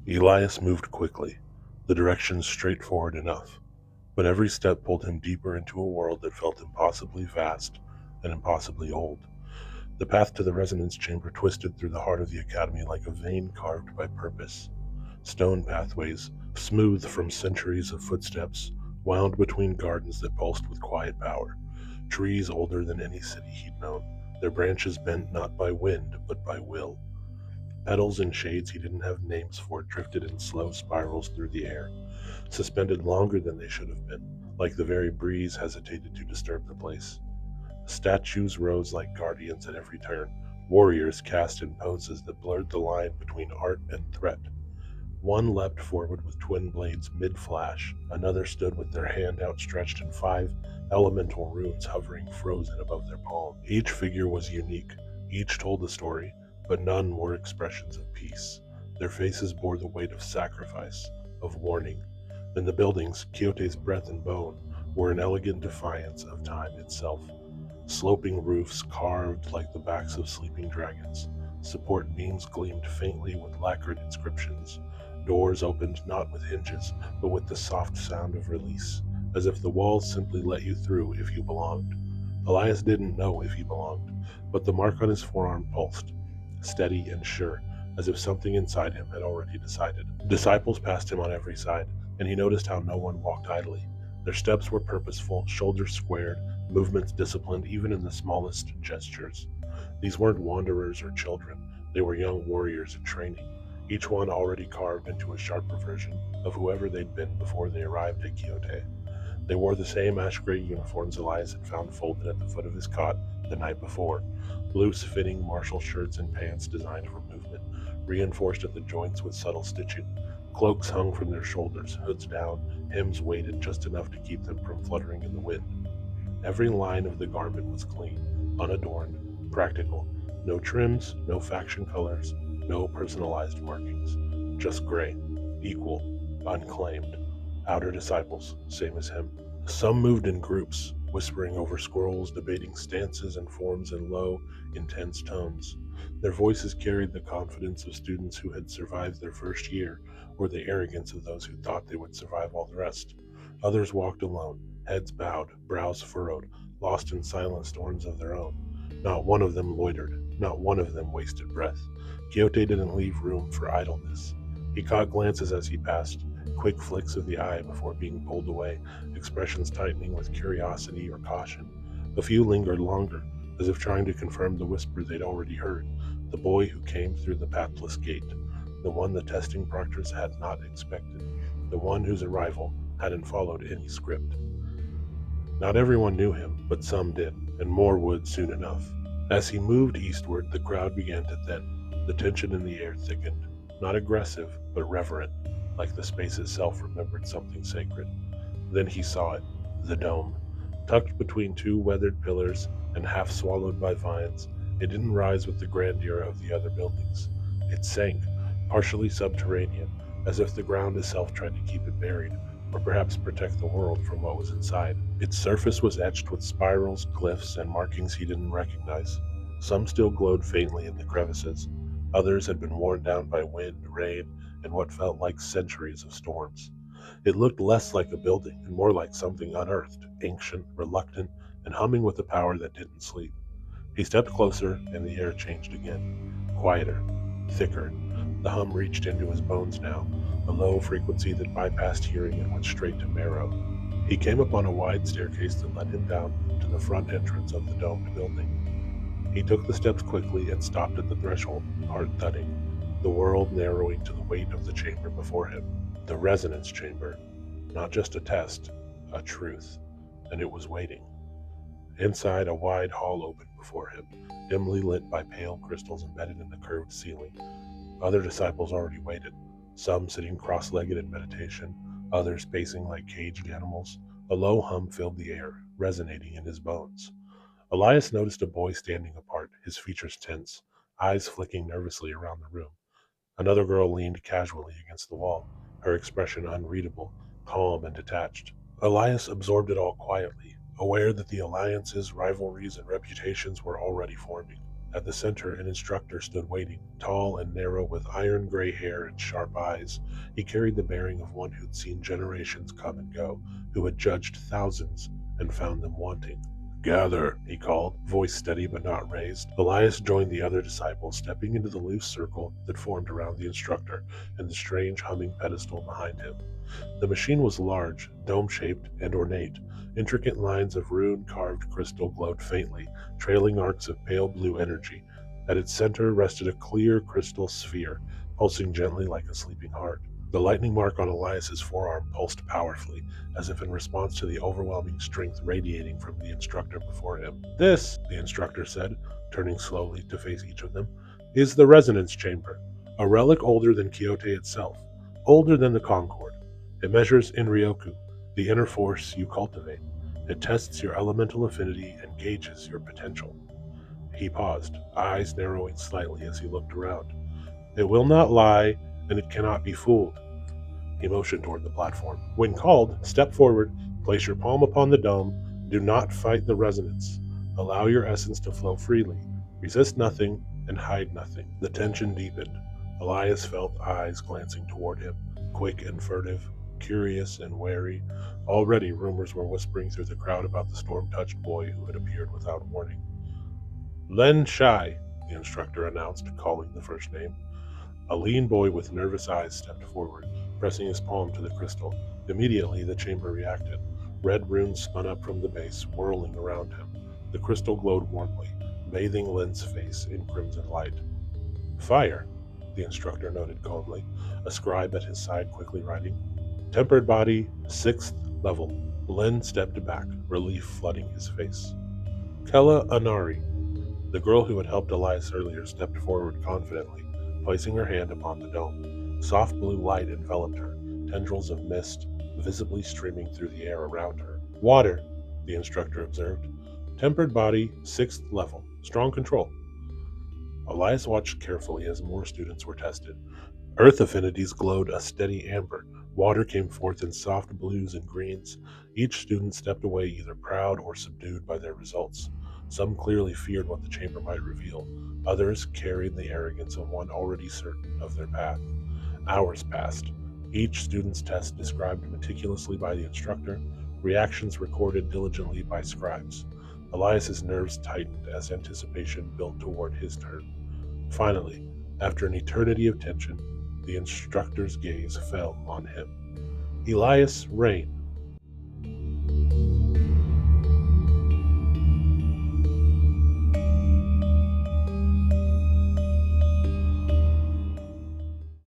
Elias moved quickly, the directions straightforward enough, but every step pulled him deeper into a world that felt impossibly vast and impossibly old. The path to the resonance chamber twisted through the heart of the academy like a vein carved by purpose. Stone pathways, smooth from centuries of footsteps, wound between gardens that pulsed with quiet power. Trees older than any city he'd known, their branches bent not by wind, but by will. Petals in shades he didn't have names for drifted in slow spirals through the air, suspended longer than they should have been, like the very breeze hesitated to disturb the place. Statues rose like guardians at every turn, warriors cast in poses that blurred the line between art and threat. One leapt forward with twin blades mid-flash, another stood with their hand outstretched and 5 elemental runes hovering frozen above their palm. Each figure was unique, each told a story, but none wore expressions of peace. Their faces bore the weight of sacrifice, of warning. In the buildings, Kyōtei's breath and bone were an elegant defiance of time itself. Sloping roofs carved like the backs of sleeping dragons. Support beams gleamed faintly with lacquered inscriptions. Doors opened not with hinges, but with the soft sound of release, as if the walls simply let you through if you belonged. Elias didn't know if he belonged, but the mark on his forearm pulsed, steady and sure, as if something inside him had already decided. Disciples passed him on every side, and he noticed how no one walked idly. Their steps were purposeful, shoulders squared, movements disciplined even in the smallest gestures. These weren't wanderers or children, they were young warriors in training, each one already carved into a sharper version of whoever they'd been before they arrived at Kyōtei. They wore the same ash-gray uniforms Elias had found folded at the foot of his cot the night before, loose-fitting martial shirts and pants designed for movement, reinforced at the joints with subtle stitching. Cloaks hung from their shoulders, hoods down, hems weighted just enough to keep them from fluttering in the wind. Every line of the garment was clean, unadorned, practical. No trims, no faction colors, no personalized markings. Just gray, equal, unclaimed. Outer disciples, same as him. Some moved in groups, whispering over scrolls, debating stances and forms in low, intense tones. Their voices carried the confidence of students who had survived their first year, or the arrogance of those who thought they would survive all the rest. Others walked alone, heads bowed, brows furrowed, lost in silent storms of their own. Not one of them loitered, not one of them wasted breath. Kyōtei didn't leave room for idleness. He caught glances as he passed, quick flicks of the eye before being pulled away, expressions tightening with curiosity or caution. A few lingered longer, as if trying to confirm the whisper they'd already heard, the boy who came through the pathless gate, the one the testing proctors had not expected, the one whose arrival hadn't followed any script. Not everyone knew him, but some did, and more would soon enough. As he moved eastward, the crowd began to thin. The tension in the air thickened, not aggressive, but reverent, like the space itself remembered something sacred. Then he saw it, the dome. Tucked between 2 weathered pillars and half swallowed by vines, it didn't rise with the grandeur of the other buildings. It sank, partially subterranean, as if the ground itself tried to keep it buried, or perhaps protect the world from what was inside. Its surface was etched with spirals, glyphs, and markings he didn't recognize. Some still glowed faintly in the crevices. Others had been worn down by wind, rain, and what felt like centuries of storms. It looked less like a building and more like something unearthed, ancient, reluctant, and humming with a power that didn't sleep. He stepped closer, and the air changed again. Quieter, thicker. The hum reached into his bones now, a low frequency that bypassed hearing and went straight to marrow. He came upon a wide staircase that led him down to the front entrance of the domed building. He took the steps quickly and stopped at the threshold, heart thudding, the world narrowing to the weight of the chamber before him. The resonance chamber. Not just a test, a truth. And it was waiting. Inside, a wide hall opened before him, dimly lit by pale crystals embedded in the curved ceiling. Other disciples already waited, some sitting cross-legged in meditation, others pacing like caged animals. A low hum filled the air, resonating in his bones. Elias noticed a boy standing apart, his features tense, eyes flicking nervously around the room. Another girl leaned casually against the wall, her expression unreadable, calm and detached. Elias absorbed it all quietly, aware that the alliances, rivalries, and reputations were already forming. At the center, an instructor stood waiting, tall and narrow with iron gray hair and sharp eyes. He carried the bearing of one who'd seen generations come and go, who had judged thousands and found them wanting. Gather, he called, voice steady but not raised. Elias joined the other disciples, stepping into the loose circle that formed around the instructor and the strange humming pedestal behind him. The machine was large, dome-shaped, and ornate. Intricate lines of rune-carved crystal glowed faintly, trailing arcs of pale blue energy. At its center rested a clear crystal sphere, pulsing gently like a sleeping heart. The lightning mark on Elias's forearm pulsed powerfully, as if in response to the overwhelming strength radiating from the instructor before him. This, the instructor said, turning slowly to face each of them, is the resonance chamber, a relic older than Kyōtei itself, older than the Concord. It measures Inryoku, the inner force you cultivate. It tests your elemental affinity and gauges your potential. He paused, eyes narrowing slightly as he looked around. It will not lie, and it cannot be fooled. He motioned toward the platform. When called, step forward, place your palm upon the dome. Do not fight the resonance. Allow your essence to flow freely. Resist nothing and hide nothing. The tension deepened. Elias felt eyes glancing toward him, quick and furtive, curious and wary. Already rumors were whispering through the crowd about the storm-touched boy who had appeared without warning. Len Shai, the instructor announced, calling the first name. A lean boy with nervous eyes stepped forward, pressing his palm to the crystal. Immediately, the chamber reacted. Red runes spun up from the base, whirling around him. The crystal glowed warmly, bathing Len's face in crimson light. Fire, the instructor noted calmly, a scribe at his side quickly writing. Tempered body, 6th level. Len stepped back, relief flooding his face. Kella Anari, the girl who had helped Elias earlier, stepped forward confidently, placing her hand upon the dome. Soft blue light enveloped her, tendrils of mist visibly streaming through the air around her. Water, the instructor observed. Tempered body, 6th level. Strong control. Elias watched carefully as more students were tested. Earth affinities glowed a steady amber. Water came forth in soft blues and greens. Each student stepped away either proud or subdued by their results. Some clearly feared what the chamber might reveal. Others carried the arrogance of one already certain of their path. Hours passed. Each student's test described meticulously by the instructor, reactions recorded diligently by scribes. Elias's nerves tightened as anticipation built toward his turn. Finally, after an eternity of tension, the instructor's gaze fell on him. Elias Reign,